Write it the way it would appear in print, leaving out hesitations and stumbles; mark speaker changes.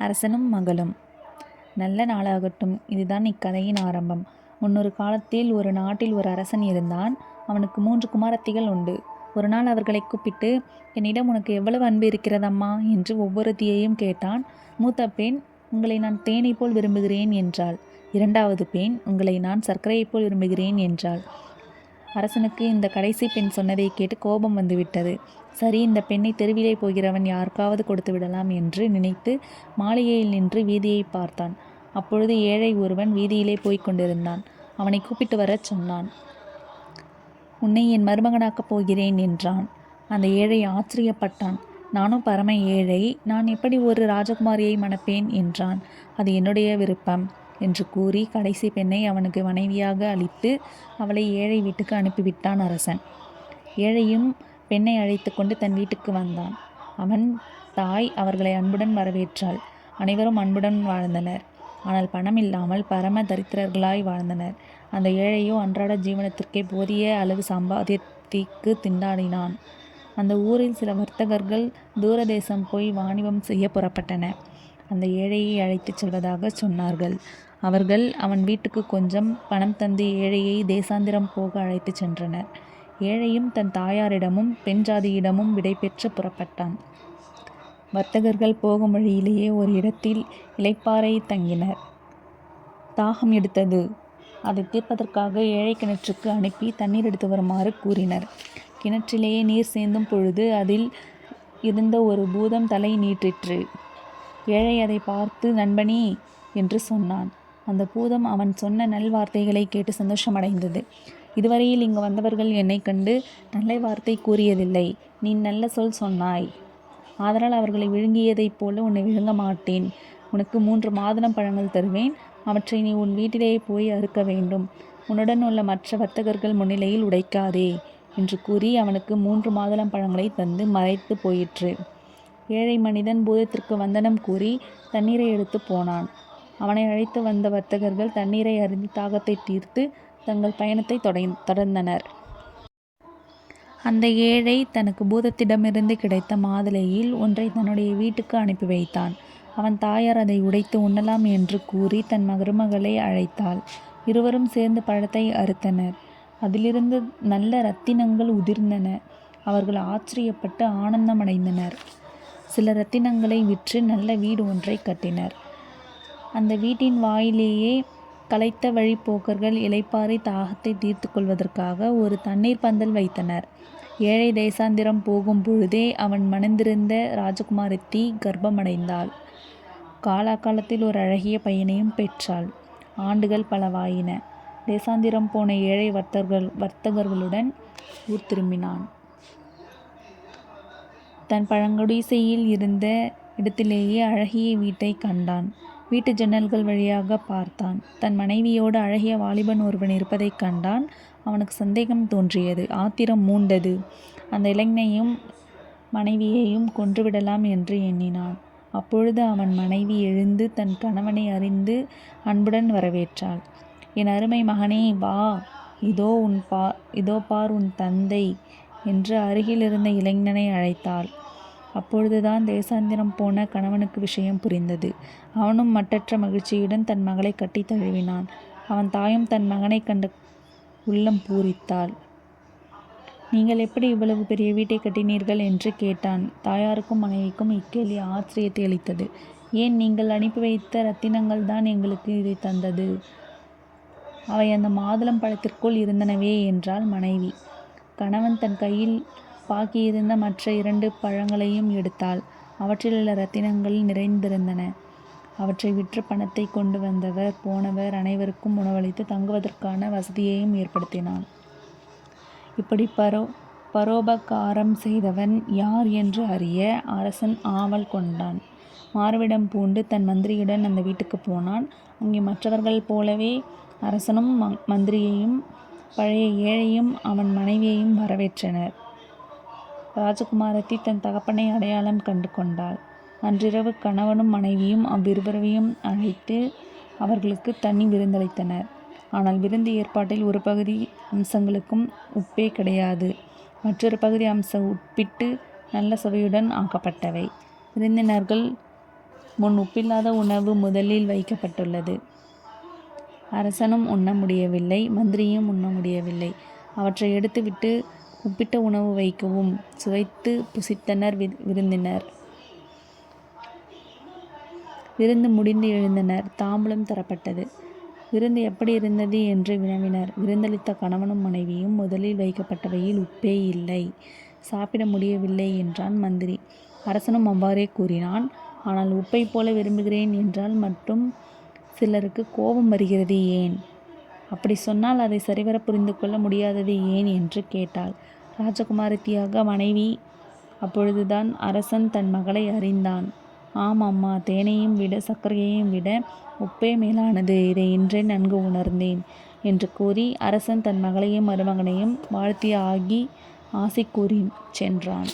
Speaker 1: அரசனும் மகளும். நல்ல நாளாகட்டும். இதுதான் இக்கதையின் ஆரம்பம். முன்னொரு காலத்தில் ஒரு நாட்டில் ஒரு அரசன் இருந்தான். அவனுக்கு 3 குமாரத்திகள் உண்டு. ஒரு நாள் அவர்களை கூப்பிட்டு, என்னிடம் உனக்கு எவ்வளவு அன்பு இருக்கிறதம்மா என்று ஒவ்வொருத்தியையும் கேட்டான். மூத்த பெண், உங்களை நான் தேனை போல் விரும்புகிறேன் என்றாள். 2வது பெண், உங்களை நான் சர்க்கரையைப் போல் விரும்புகிறேன் என்றாள். அரசனுக்கு இந்த கடைசி பெண் சொன்னதை கேட்டு கோபம் வந்துவிட்டது. சரி, இந்த பெண்ணை தெருவிலே போகிறவன் யாருக்காவது கொடுத்து விடலாம் என்று நினைத்து மாளிகையில் நின்று வீதியை பார்த்தான். அப்பொழுது ஏழை ஒருவன் வீதியிலே போய்க் கொண்டிருந்தான். அவனை கூப்பிட்டு வரச் சொன்னான். உன்னை என் மருமகனாக்கப் போகிறேன் என்றான். அந்த ஏழை ஆச்சரியப்பட்டான். நானும் பரம ஏழை, நான் எப்படி ஒரு ராஜகுமாரியை மணப்பேன் என்றான். அது என்னுடைய விருப்பம் என்று கூறி கடைசி பெண்ணை அவனுக்கு மனைவியாக அளித்து அவளை ஏழை வீட்டுக்கு அனுப்பிவிட்டான் அரசன். ஏழையும் பெண்ணை அழைத்து கொண்டு தன் வீட்டுக்கு வந்தான். அவன் தாய் அவர்களை அன்புடன் வரவேற்றாள். அனைவரும் அன்புடன் வாழ்ந்தனர். ஆனால் பணம் இல்லாமல் பரம தரித்திரர்களாய் வாழ்ந்தனர். அந்த ஏழையோ அன்றாட ஜீவனத்திற்கே போதிய அளவு சம்பாத்தியத்திற்கு திண்டாடினான். அந்த ஊரில் சில வர்த்தகர்கள் தூரதேசம் போய் வாணிபம் செய்ய புறப்பட்டனர். அந்த ஏழையை அழைத்துச் செல்வதாக சொன்னார்கள். அவர்கள் அவன் வீட்டுக்கு கொஞ்சம் பணம் தந்து ஏழையை தேசாந்திரம் போக அழைத்துச் சென்றனர். ஏழையும் தன் தாயாரிடமும் பெண் ஜாதியிடமும் விடை பெற்று புறப்பட்டான். வர்த்தகர்கள் போகும் வழியிலேயே ஒரு இடத்தில் இளைப்பாறை தங்கினர். தாகம் எடுத்தது. அதை தீர்ப்பதற்காக ஏழை கிணற்றுக்கு அனுப்பி தண்ணீர் எடுத்து வருமாறு கூறினர். கிணற்றிலேயே நீர் சேர்ந்தும் பொழுது அதில் இருந்த ஒரு பூதம் தலை நீட்டிற்று. ஏழை அதை பார்த்து நண்பனே என்று சொன்னான். அந்த பூதம் அவன் சொன்ன நல்வார்த்தைகளை கேட்டு சந்தோஷமடைந்தது. இதுவரையில் இங்கு வந்தவர்கள் என்னை கண்டு நல்ல வார்த்தை கூறியதில்லை. நீ நல்ல சொல் சொன்னாய். ஆதலால் அவர்களை விழுங்கியதைப் போல உன்னை விழுங்க மாட்டேன். உனக்கு 3 மாதுளம் பழங்கள் தருவேன். அவற்றை நீ உன் வீட்டிலேயே போய் அறுக்க வேண்டும். உன்னுடன் உள்ள மற்ற வர்த்தகர்கள் முன்னிலையில் உடைக்காதே என்று கூறி அவனுக்கு 3 மாதுளம் பழங்களை தந்து மறைத்து போயிற்று. ஏழை மனிதன் பூதத்திற்கு வந்தனம் கூறி தண்ணீரை எடுத்து போனான். அவனை அழைத்து வந்த வர்த்தகர்கள் தண்ணீரை அருந்தி தாகத்தை தீர்த்து தங்கள் பயணத்தை தொடர்ந்தனர். அந்த ஏழை தனக்கு பூதத்திடமிருந்து கிடைத்த மாதுளையில் ஒன்றை தன்னுடைய வீட்டுக்கு அனுப்பி வைத்தான். அவன் தாயார் அதை உடைத்து உண்ணலாம் என்று கூறி தன் மருமகளை அழைத்தாள். இருவரும் சேர்ந்து பழத்தை அறுத்தனர். அதிலிருந்து நல்ல இரத்தினங்கள் உதிர்ந்தன. அவர்கள் ஆச்சரியப்பட்டு ஆனந்தமடைந்தனர். சில இரத்தினங்களை விற்று நல்ல வீடு ஒன்றை கட்டினர். அந்த வீட்டின் வாயிலேயே களைத்த வழிப்போக்கர்கள் இளைப்பாறை தாகத்தை தீர்த்து கொள்வதற்காக ஒரு தண்ணீர் பந்தல் வைத்தனர். ஏழை தேசாந்திரம் போகும் பொழுதே அவன் மணந்திருந்த ராஜகுமாரத்தி கர்ப்பமடைந்தாள். காலாகாலத்தில் ஒரு அழகிய பையனையும் பெற்றாள். ஆண்டுகள் பலவாயின. தேசாந்திரம் போன ஏழை வர்த்தகர்களுடன் ஊர் திரும்பினான். தன் பழங்குடிசையில் இருந்த இடத்திலேயே அழகிய வீட்டை கண்டான். வீட்டு ஜன்னல்கள் வழியாக பார்த்தான். தன் மனைவியோடு அழகிய வாலிபன் ஒருவன் இருப்பதைக் கண்டான். அவனுக்கு சந்தேகம் தோன்றியது. ஆத்திரம் மூண்டது. அந்த இளைஞனையும் மனைவியையும் கொன்றுவிடலாம் என்று எண்ணினான். அப்பொழுது அவன் மனைவி எழுந்து தன் கணவனை அறிந்து அன்புடன் வரவேற்றாள். என் அருமை மகனே, வா, இதோ பார் உன் தந்தை என்று அருகில் இருந்த இளைஞனை அழைத்தாள். அப்பொழுதுதான் தேசாந்திரம் போன கணவனுக்கு விஷயம் புரிந்தது. அவனும் மட்டற்ற மகிழ்ச்சியுடன் தன் மகளை கட்டி தழுவினான். அவன் தாயும் தன் மகனை கண்ட உள்ளம் பூரித்தாள். நீங்கள் எப்படி இவ்வளவு பெரிய வீட்டை கட்டினீர்கள் என்று கேட்டான். தாயாருக்கும் மனைவிக்கும் இக்கேள்வி ஆச்சரியத்தை அளித்தது. ஏன், நீங்கள் அனுப்பி வைத்த இரத்தினங்கள் தான் எங்களுக்கு இதை தந்தது. அவை அந்த மாதுளம் பழத்திற்குள் இருந்தனவே என்றாள் மனைவி. கணவன் தன் கையில் பாக்கியிருந்த மற்ற 2 பழங்களையும் எடுத்தாள். அவற்றிலுள்ள இரத்தினங்கள் நிறைந்திருந்தன. அவற்றை விற்று பணத்தை கொண்டு வந்தவர் போனவர் அனைவருக்கும் உணவளித்து தங்குவதற்கான வசதியையும் ஏற்படுத்தினான். இப்படி பரோபகாரம் செய்தவன் யார் என்று அறிய அரசன் ஆவல் கொண்டான். மாறுவிடம் பூண்டு தன் மந்திரியுடன் அந்த வீட்டுக்கு போனான். அங்கே மற்றவர்கள் போலவே அரசனும் மந்திரியையும் பழைய ஏழையும் அவன் மனைவியையும் வரவேற்றனர். ராஜகுமாரத்தி தன் தகப்பனை அடையாளம் கண்டு கொண்டாள். அன்றிரவு கணவனும் மனைவியும் அவ்விருவரையும் அழைத்து அவர்களுக்கு தனி விருந்தளித்தனர். ஆனால் விருந்து ஏற்பாட்டில் ஒரு பகுதி அம்சங்களுக்கும் உப்பே கிடையாது. மற்றொரு பகுதி அம்சம் உட்பிட்டு நல்ல சுவையுடன் ஆக்கப்பட்டவை. விருந்தினர்கள் முன் உப்பில்லாத உணவு முதலில் வைக்கப்பட்டுள்ளது. அரசனும் உண்ண முடியவில்லை, மந்திரியும் உண்ண முடியவில்லை. அவற்றை எடுத்துவிட்டு உப்பிட்ட உணவு வைக்கவும். சுவைத்து புசித்தனர் விருந்தினர். விருந்து முடிந்து எழுந்தனர். தாம்பூலம் தரப்பட்டது. விருந்து எப்படி இருந்தது என்று வினவினர். விருந்தளித்த கணவனும் மனைவியும், முதலில் வைக்கப்பட்டவையில் உப்பே இல்லை, சாப்பிட முடியவில்லை என்றான் மந்திரி. அரசனும் அவ்வாறே கூறினான். ஆனால் உப்பை போல விரும்புகிறேன் என்றால் மட்டும் சிலருக்கு கோபம் வருகிறது ஏன்? அப்படி சொன்னால் அதை சரிவர புரிந்து கொள்ள முடியாதது ஏன் என்று கேட்டாள் ராஜகுமாரத்தியாக மனைவி. அப்பொழுதுதான் அரசன் தன் மகளை அறிந்தான். ஆம் அம்மா, தேனையும் விட சர்க்கரையையும் விட உப்பே மேலானது, இதை இன்றே நன்கு உணர்ந்தேன் என்று கூறி அரசன் தன் மகளையும் மருமகனையும் வாழ்த்தி ஆசி கூறி சென்றான்.